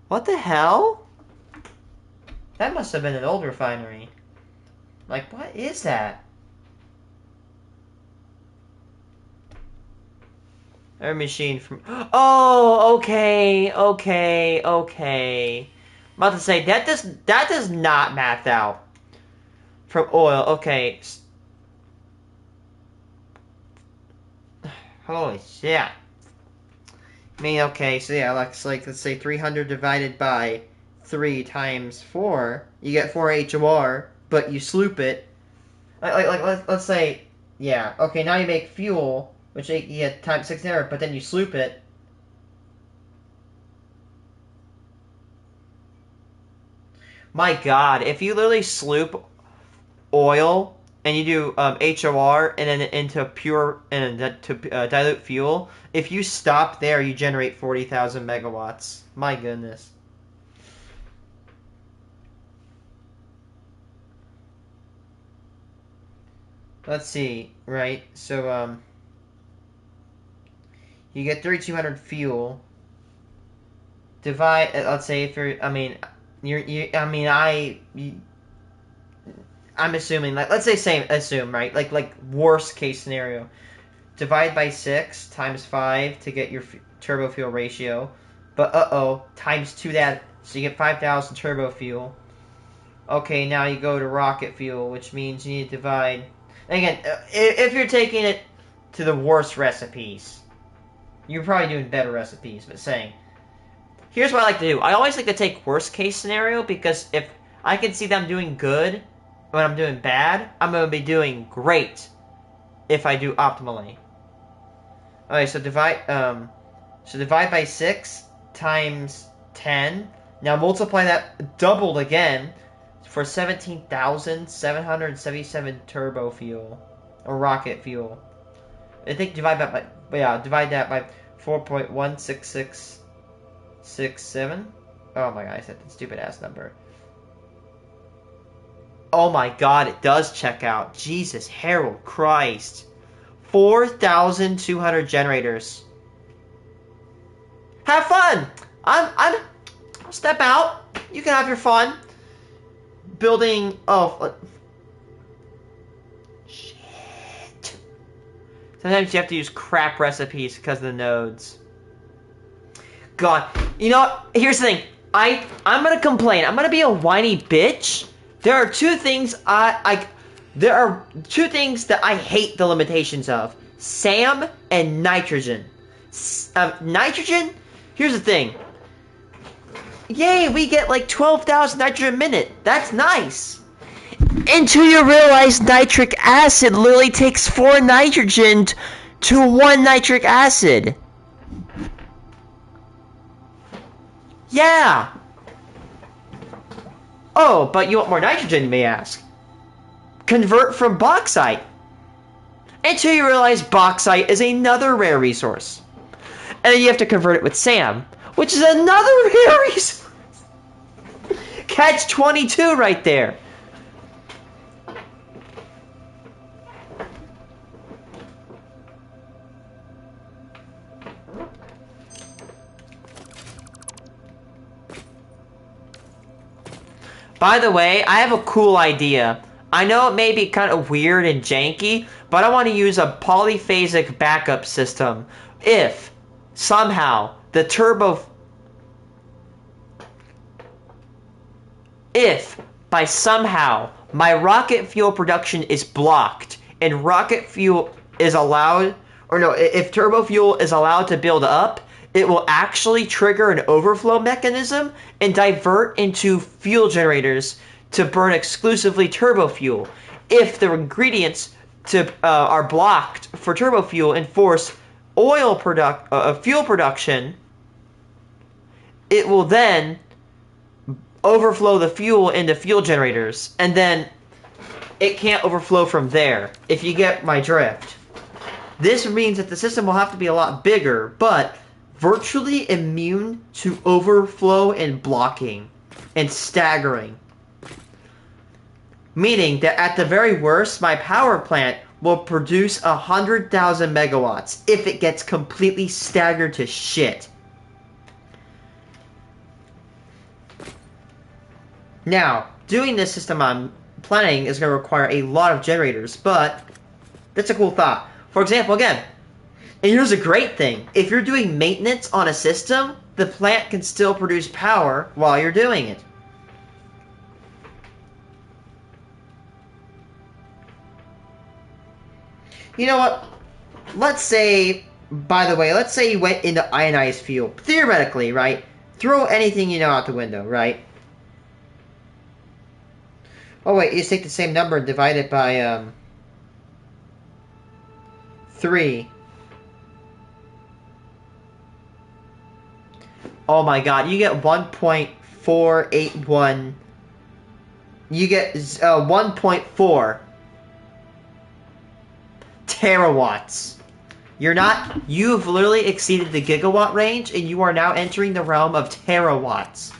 What the hell? That must have been an old refinery. Like, what is that? Air machine from... Oh, okay. I'm about to say, that does not math out. From oil, okay. Holy shit. I mean, okay, so yeah, like let's say 300 divided by 3 times 4, you get 4 HOR, but you sloop it. Let's say, yeah, okay, now you make fuel, which you get times 6 there, but then you sloop it. My god, if you literally sloop oil and you do HOR and then into pure and to dilute fuel, if you stop there, you generate 40,000 megawatts. My goodness. Let's see, right? So you get 3,200 fuel. Divide. Let's say if you're. I mean, I'm assuming, like, let's say assume, right? Like worst case scenario. Divide by 6 times 5 to get your turbo fuel ratio. But times 2 that, so you get 5,000 turbo fuel. Okay, now you go to rocket fuel, which means you need to divide. Again, if you're taking it to the worst recipes, you're probably doing better recipes, but saying, here's what I like to do. I always like to take worst case scenario, because if I can see them doing good when I'm doing bad, I'm going to be doing great if I do optimally. Okay, so divide by 6 times 10. Now multiply that doubled again for 17,777 turbo fuel or rocket fuel. I think divide that by 4.16667. Oh my god, I said that stupid ass number. Oh my god, it does check out. Jesus, Harold Christ. 4,200 generators. Have fun! I'll step out. You can have your fun. Building... Oh... Shit. Sometimes you have to use crap recipes because of the nodes. God. You know what? Here's the thing. I'm gonna complain. I'm gonna be a whiny bitch. There are two things there are two things that I hate the limitations of. SAM and nitrogen. Nitrogen? Here's the thing. Yay, we get like 12,000 nitrogen a minute. That's nice. Until you realize nitric acid literally takes 4 nitrogen to 1 nitric acid. Yeah. Oh, but you want more nitrogen, you may ask. Convert from bauxite. Until you realize bauxite is another rare resource. And then you have to convert it with SAM, which is another rare resource. Catch 22 right there. By the way, I have a cool idea. I know it may be kind of weird and janky, but I want to use a polyphasic backup system. If, somehow, If, by somehow, my rocket fuel production is blocked, and rocket fuel is allowed, if turbo fuel is allowed to build up, it will actually trigger an overflow mechanism and divert into fuel generators to burn exclusively turbo fuel. If the ingredients are blocked for turbo fuel and force fuel production, it will then overflow the fuel into fuel generators, and then it can't overflow from there, if you get my drift. This means that the system will have to be a lot bigger, but virtually immune to overflow and blocking and staggering. Meaning that at the very worst, my power plant will produce 100,000 megawatts if it gets completely staggered to shit. Now, doing this system I'm planning is going to require a lot of generators, but that's a cool thought. For example, again, and here's a great thing. If you're doing maintenance on a system, the plant can still produce power while you're doing it. You know what? Let's say, by the way, let's say you went into ionized fuel. Theoretically, right? Throw anything you know out the window, right? Oh wait, you just take the same number and divide it by 3. Oh my god, you get 1.481. You get 1.4 terawatts. You've literally exceeded the gigawatt range, and you are now entering the realm of terawatts.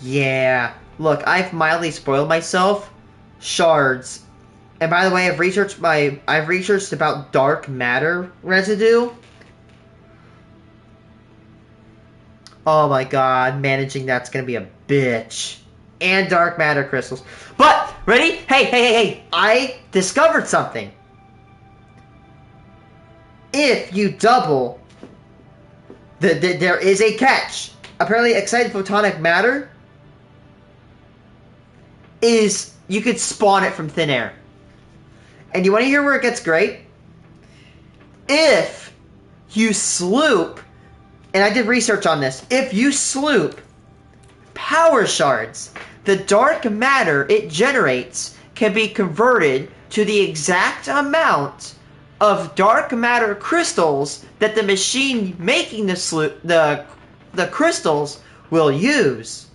Yeah. Look, I've mildly spoiled myself. Shards. And by the way, I've researched about dark matter residue. Oh my god, managing that's gonna be a bitch. And dark matter crystals. But, ready? Hey. I discovered something. If you double, there is a catch. Apparently, excited photonic matter is, you could spawn it from thin air. And you want to hear where it gets great? If you sloop, and I did research on this, if you sloop power shards, the dark matter it generates can be converted to the exact amount of dark matter crystals that the machine making the crystals will use.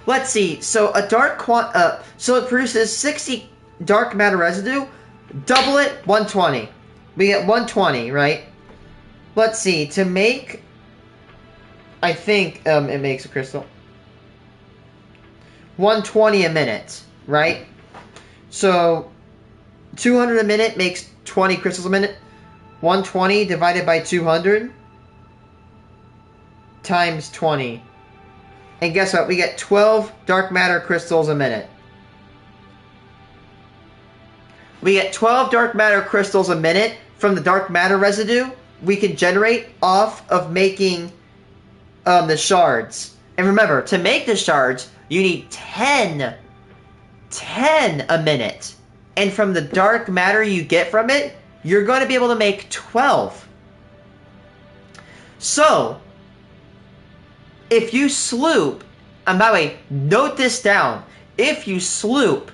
Let's see. So so it produces 60 dark matter residue. Double it, 120. We get 120, right? Let's see. To make, I think it makes a crystal. 120 a minute, right? So 200 a minute makes 20 crystals a minute. 120 divided by 200 times 20. And guess what? We get 12 dark matter crystals a minute. We get 12 dark matter crystals a minute from the dark matter residue we can generate off of making the shards. And remember, to make the shards, you need 10 a minute. And from the dark matter you get from it, you're going to be able to make 12. So, if you sloop, and by the way, note this down, if you sloop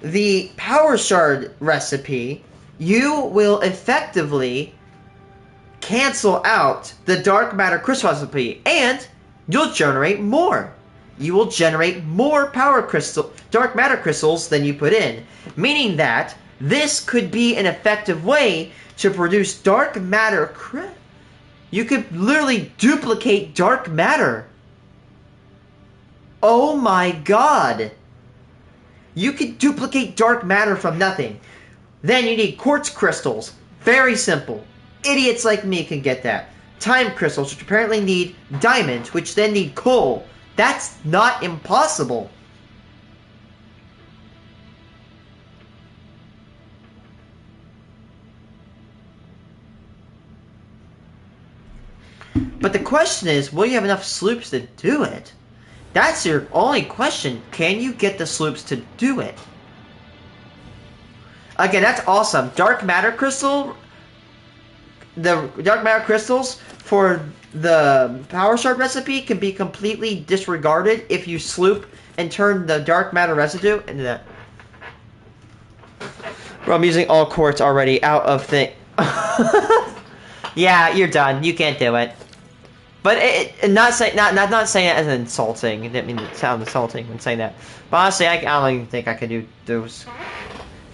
the power shard recipe, you will effectively cancel out the dark matter crystal recipe, and you'll generate more. you will generate more dark matter crystals than you put in, meaning that this could be an effective way to produce dark matter You could literally duplicate dark matter. Oh my god! You could duplicate dark matter from nothing. Then you need quartz crystals. Very simple. Idiots like me can get that. Time crystals, which apparently need diamonds, which then need coal. That's not impossible. But the question is, will you have enough sloops to do it? That's your only question. Can you get the sloops to do it? Again, that's awesome. Dark matter crystal... The dark matter crystals for the power shard recipe can be completely disregarded if you sloop and turn the dark matter residue into that. Bro, I'm using all quartz already out of thing. Yeah, you're done. You can't do it. But not saying that as insulting. I didn't mean to sound insulting when saying that. But honestly, I don't even think I could do those.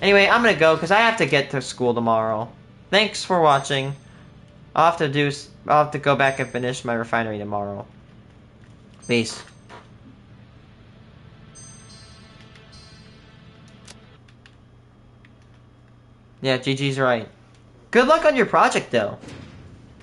Anyway, I'm gonna go because I have to get to school tomorrow. Thanks for watching. I'll have to go back and finish my refinery tomorrow. Peace. Yeah, GG's right. Good luck on your project, though.